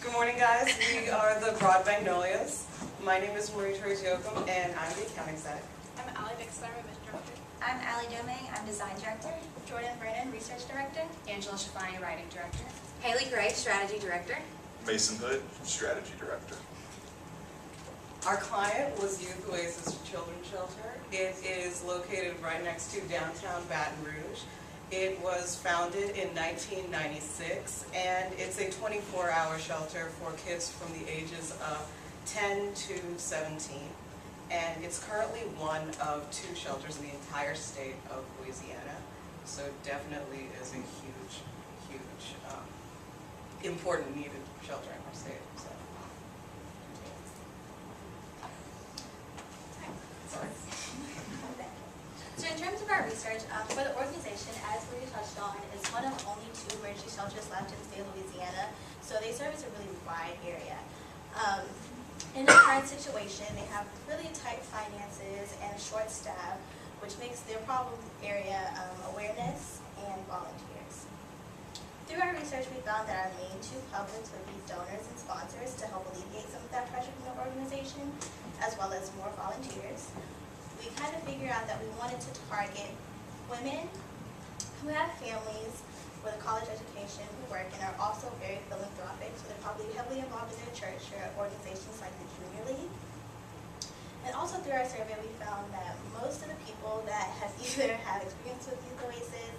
Good morning, guys. We are the Magnolias. My name is Marie-Therese Yoakum, and I'm the accounting exec. I'm Allie Bixler, Event Director. I'm Allie Doming, I'm Design Director. Jordan Brennan, Research Director. Angela Shafani, Writing Director. Haley Gray, Strategy Director. Mason Hood, Strategy Director. Our client was Youth Oasis Children's Shelter. It is located right next to downtown Baton Rouge. It was founded in 1996, and it's a 24-hour shelter for kids from the ages of 10 to 17. And it's currently one of 2 shelters in the entire state of Louisiana. So definitely is a huge, important, needed shelter in our state. So. Sorry. So in terms of our research, for the organization, as we touched on, is one of only 2 emergency shelters left in the state of Louisiana. So they service a really wide area. In the current situation, they have really tight finances and a short staff, which makes their problem area awareness and volunteers. Through our research, we found that our main 2 publics would be donors and sponsors to help alleviate some of that pressure from the organization, as well as more volunteers. We kind of figured out that we wanted to target women who have families with a college education, who work, and are also very philanthropic, so they're probably heavily involved in their church or organizations like the Junior League. And also through our survey, we found that most of the people that have either had experience with Youth Oasis,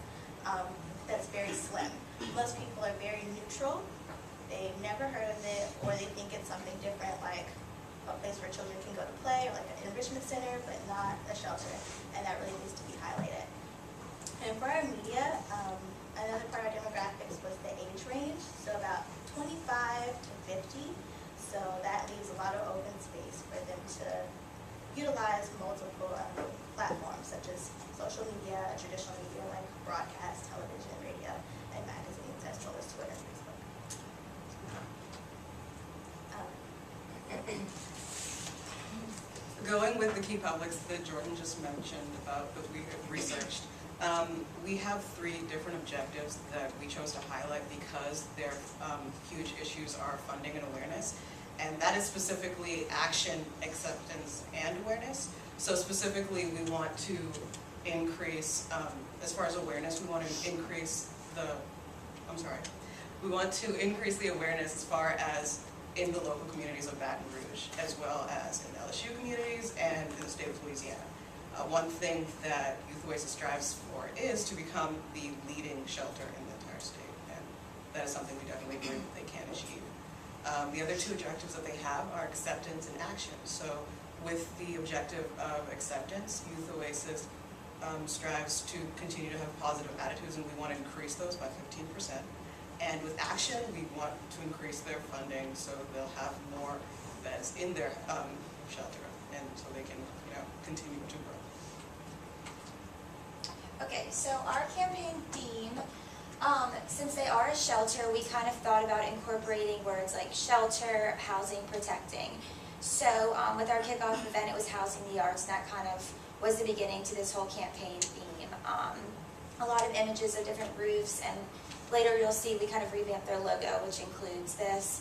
that's very slim. Most people are very neutral. They've never heard of it, or they think it's something different, like a place where children can go to play, or like an enrichment center, but not a shelter, and that really needs to be highlighted. And for our media, another part of our demographics was the age range, so about 25 to 50, so that leaves a lot of open space for them to utilize multiple platforms, such as social media, traditional media like broadcast, television, radio, and magazines, as well as Twitter and Facebook. Going with the key publics that Jordan just mentioned that we have researched, we have 3 different objectives that we chose to highlight because their huge issues are funding and awareness. And that is specifically action, acceptance, and awareness. So specifically, we want to increase, as far as awareness, we want to increase the awareness as far as in the local communities of Baton Rouge, as well as in the LSU communities and in the state of Louisiana. One thing that Youth Oasis strives for is to become the leading shelter in the entire state, and that is something we definitely believe that they can achieve. The other 2 objectives that they have are acceptance and action. So with the objective of acceptance, Youth Oasis strives to continue to have positive attitudes, and we want to increase those by 15%. And with action, we want to increase their funding so they'll have more beds in their shelter, and so they can, continue to grow. Okay, so our campaign theme, since they are a shelter, we kind of thought about incorporating words like shelter, housing, protecting. So with our kickoff event, it was housing the arts, and that kind of was the beginning to this whole campaign theme. A lot of images of different roofs, and later you'll see we kind of revamped their logo, which includes this,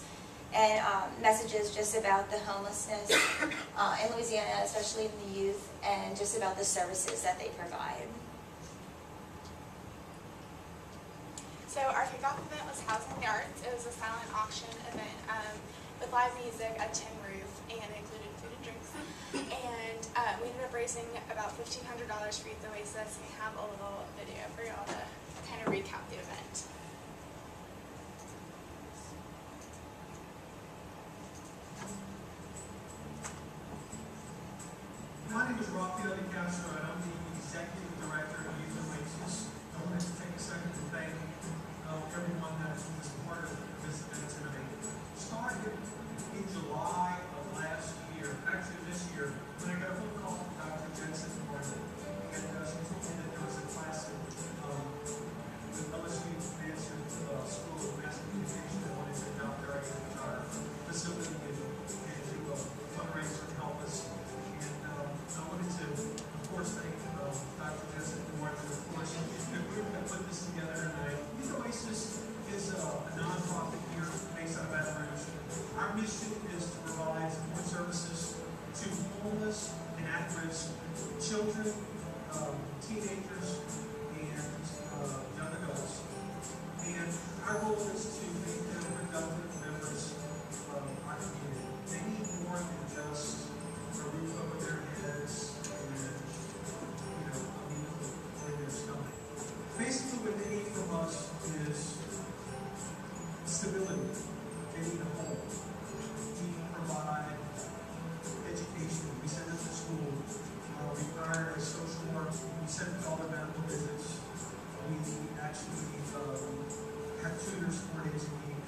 and messages just about the homelessness in Louisiana, especially in the youth, and just about the services that they provide. So our kickoff event was Housing the Arts. It was a silent auction event with live music, a tin roof, and it included food and drinks. And we ended up raising about $1,500 for Youth Oasis. We have a little video for y'all to kind of recap the event. My name is Raphael DeCastro, and I'm the Executive Director of Youth Oasis. I wanted to take a second to thank everyone that was part of this event today. Started in July of last year, actually this year, when I got a phone call from Dr. Jensen Morgan, and she told me that there was a class with LSU advanced mission is to provide support services to homeless and at-risk children, teenagers, and young adults. And our goal is to make them productive members of our community. They need more than just a roof over their heads and, a meal in their stomach. Basically, what they need from us is stability. They need a home. We provide education. We send them to school. We hire a social worker. We send them to all their medical visits. We actually have tutors 4 days a week.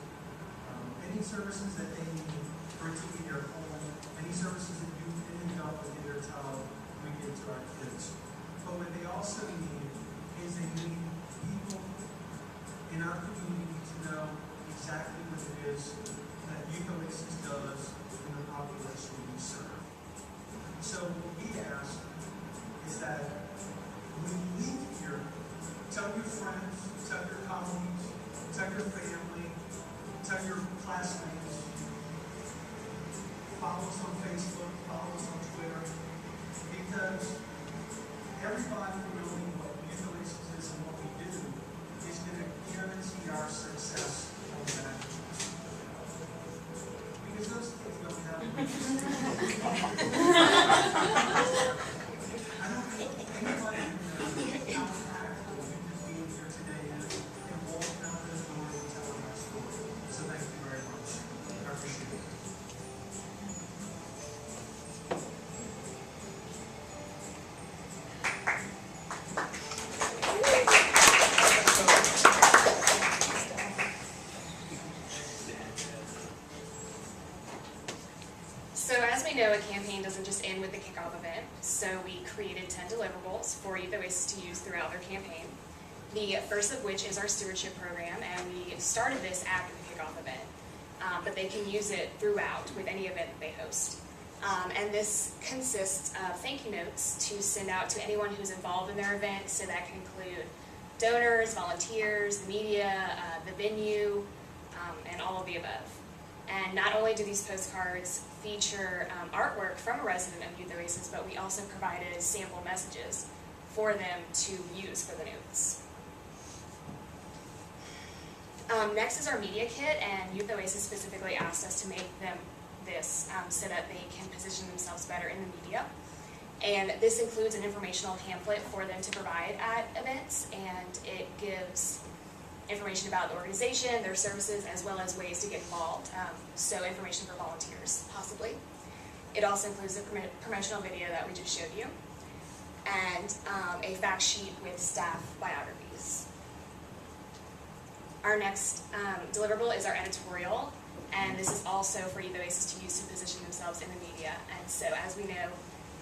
Any services that they need for it to be their home, any services that you can help with their child, we give to our kids. But what they also need is they need people in our community to know exactly what it is that Youth Oasis does in the population we serve. So what we ask is that when you leave here, tell your friends, tell your colleagues, tell your family, tell your classmates, follow us on Facebook, follow us on Twitter, because everybody knowing what Youth Oasis is and what we do is going to guarantee our success on that. Because those kids don't have I don't think anybody knows how impactful you just being here today is and walking out those doors and telling our story. So thank you very much. I appreciate it. So as we know, a campaign doesn't just end with the kickoff event, so we created 10 deliverables for Youth Oasis to use throughout their campaign. The first of which is our stewardship program, and we started this after the kickoff event, but they can use it throughout with any event that they host. And this consists of thank you notes to send out to anyone who's involved in their event, so that can include donors, volunteers, the media, the venue, and all of the above. And not only do these postcards feature artwork from a resident of Youth Oasis, but we also provided sample messages for them to use for the notes. Next is our media kit, and Youth Oasis specifically asked us to make them this so that they can position themselves better in the media. And this includes an informational pamphlet for them to provide at events, and it gives information about the organization, their services, as well as ways to get involved, so information for volunteers, possibly. It also includes a promotional video that we just showed you, and a fact sheet with staff biographies. Our next deliverable is our editorial, and this is also for Youth Oasis to use to position themselves in the media. And so, as we know,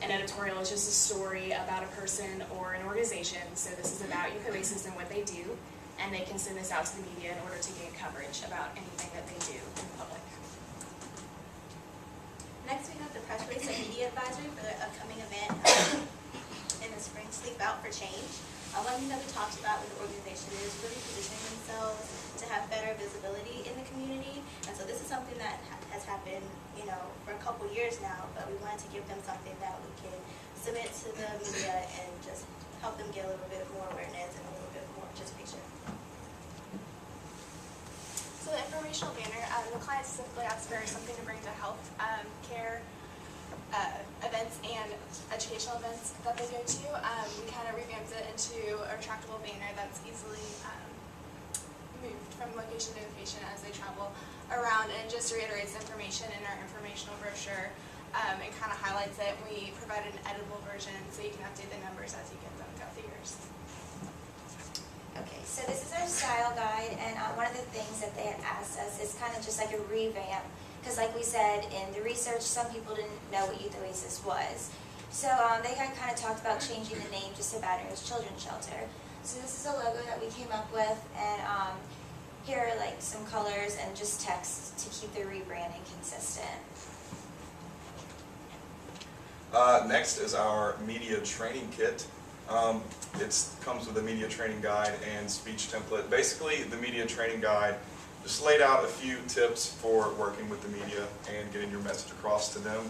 an editorial is just a story about a person or an organization, so this is about Youth Oasis and what they do, and they can send this out to the media in order to gain coverage about anything that they do in the public. Next, we have the press release and media advisory for the upcoming event in the spring, Sleep Out for Change. One thing that we talked about with the organization is really positioning themselves to have better visibility in the community. And so this is something that has happened, for a couple years now, but we wanted to give them something that we can submit to the media and just help them get a little bit more awareness and a little bit more participation. So the informational banner, the client specifically asked for something to bring to health care events and educational events that they go to. We kind of revamped it into a retractable banner that's easily moved from location to location as they travel around, and just reiterates information in our informational brochure and kind of highlights it. We provided an editable version so you can update the numbers as you get them throughout the years. Okay, so this is our style guide, and one of the things that they had asked us is kind of just like a revamp, because like we said in the research, some people didn't know what Youth Oasis was. So they had kind of talked about changing the name just to Baton Rouge Children's Shelter. So this is a logo that we came up with, and here are like some colors and just text to keep the rebranding consistent. Next is our media training kit. It comes with a media training guide and speech template. Basically, the media training guide just laid out a few tips for working with the media and getting your message across to them.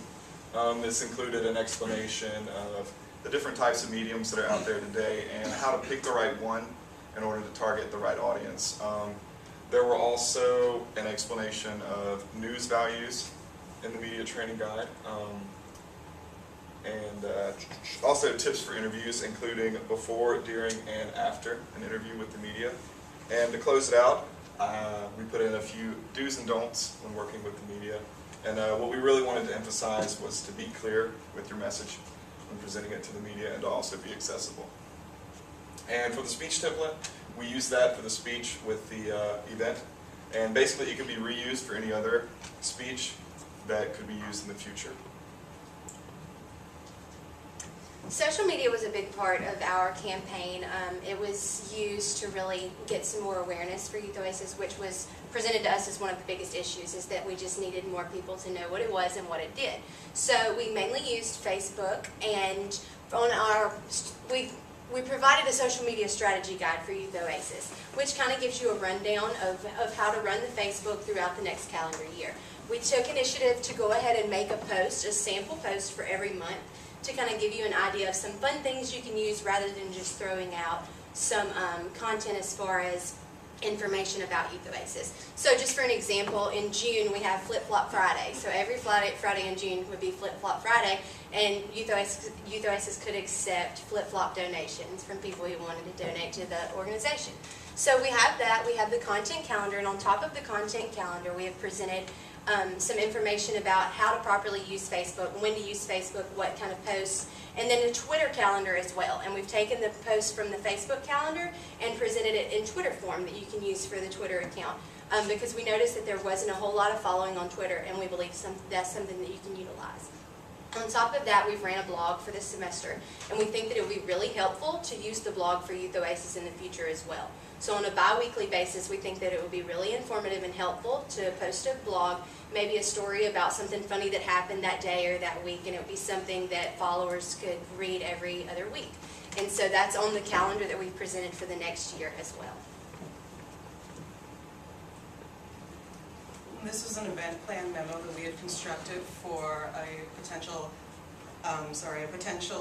This included an explanation of the different types of mediums that are out there today and how to pick the right one in order to target the right audience. There were also an explanation of news values in the media training guide, and also tips for interviews, including before, during, and after an interview with the media. And to close it out, we put in a few do's and don'ts when working with the media. And what we really wanted to emphasize was to be clear with your message when presenting it to the media and to also be accessible. And for the speech template, we use that for the speech with the event. And basically it can be reused for any other speech that could be used in the future. Social media was a big part of our campaign. It was used to really get some more awareness for Youth Oasis, which was presented to us as one of the biggest issues, is that we just needed more people to know what it was and what it did. So we mainly used Facebook, and on our, we provided a social media strategy guide for Youth Oasis, which kind of gives you a rundown of how to run the Facebook throughout the next calendar year. We took initiative to go ahead and make a post, a sample post for every month, to kind of give you an idea of some fun things you can use rather than just throwing out some content as far as information about Youth Oasis. So just for an example, in June we have Flip Flop Friday. So every Friday in June would be Flip Flop Friday, and Youth Oasis could accept flip-flop donations from people who wanted to donate to the organization. So we have that, we have the content calendar, and on top of the content calendar we have presented some information about how to properly use Facebook, when to use Facebook, what kind of posts, and then a Twitter calendar as well. And we've taken the posts from the Facebook calendar and presented it in Twitter form that you can use for the Twitter account, because we noticed that there wasn't a whole lot of following on Twitter, and we believe that's something that you can utilize. On top of that, we've ran a blog for this semester, and we think that it would be really helpful to use the blog for Youth Oasis in the future as well. So on a bi-weekly basis, we think that it would be really informative and helpful to post a blog, maybe a story about something funny that happened that day or that week, and it would be something that followers could read every other week. And so that's on the calendar that we've presented for the next year as well. This was an event plan memo that we had constructed for a potential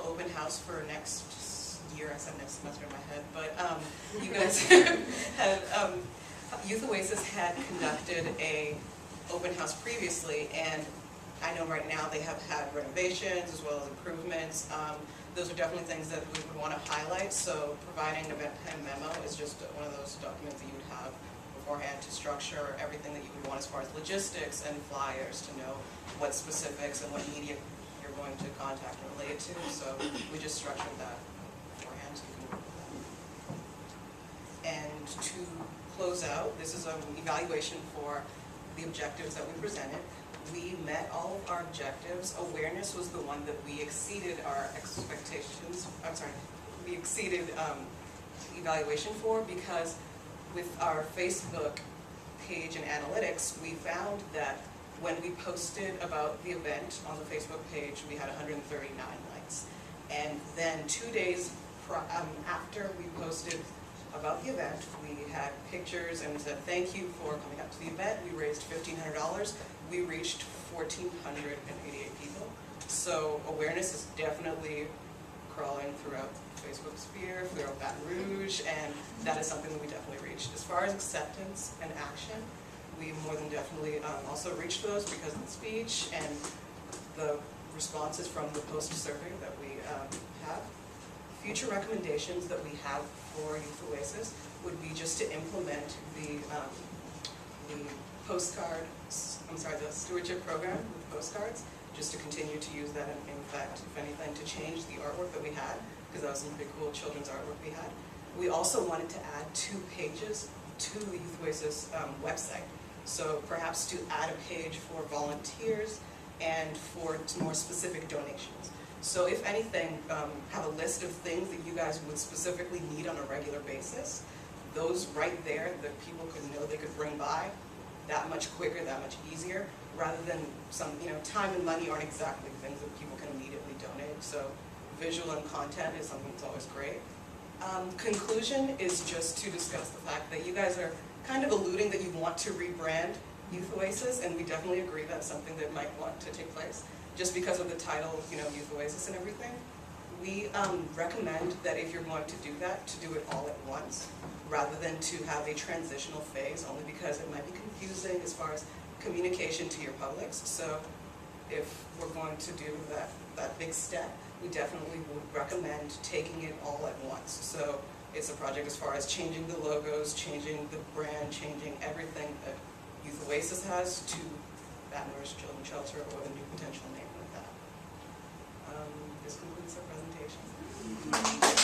open house for next year. I said next semester in my head, but you guys had, Youth Oasis had conducted a open house previously, and I know right now they have had renovations as well as improvements. Those are definitely things that we would want to highlight, so providing an event plan memo is just one of those documents that you would have beforehand to structure everything that you would want as far as logistics and flyers, to know what specifics and what media you're going to contact and relate it to. So we just structured that beforehand so you can work with that. And to close out, this is an evaluation for the objectives that we presented. We met all of our objectives. Awareness was the one that we exceeded our expectations. We exceeded evaluation for, because with our Facebook page and analytics, we found that when we posted about the event on the Facebook page, we had 139 likes. And then 2 days after we posted about the event, we had pictures and said thank you for coming out to the event. We raised $1,500. We reached 1,488 people. So awareness is definitely crawling throughout the Facebook sphere, throughout Baton Rouge, and that is something that we definitely reached. As far as acceptance and action, we more than definitely also reached those because of the speech and the responses from the post survey that we have. Future recommendations that we have for Youth Oasis would be just to implement the the stewardship program with postcards, just to continue to use that, and in fact, if anything, to change the artwork that we had, because that was some pretty cool children's artwork we had. We also wanted to add 2 pages to the Youth Oasis website. So perhaps to add a page for volunteers and for more specific donations. So if anything, have a list of things that you guys would specifically need on a regular basis. Those right there that people could know they could bring by that much quicker, that much easier, rather than some, time and money aren't exactly things that people can immediately donate. So visual and content is something that's always great. Conclusion is just to discuss the fact that you guys are kind of alluding that you want to rebrand Youth Oasis, and we definitely agree that's something that might want to take place, just because of the title, you know, Youth Oasis and everything. We recommend that if you're going to do that, to do it all at once, rather than to have a transitional phase, only because it might be confusing as far as communication to your publics. So if we're going to do that big step, we definitely would recommend taking it all at once. So it's a project as far as changing the logos, changing the brand, changing everything that Youth Oasis has to Baton Rouge Children's Shelter, or the new potential name with that. This concludes our presentation.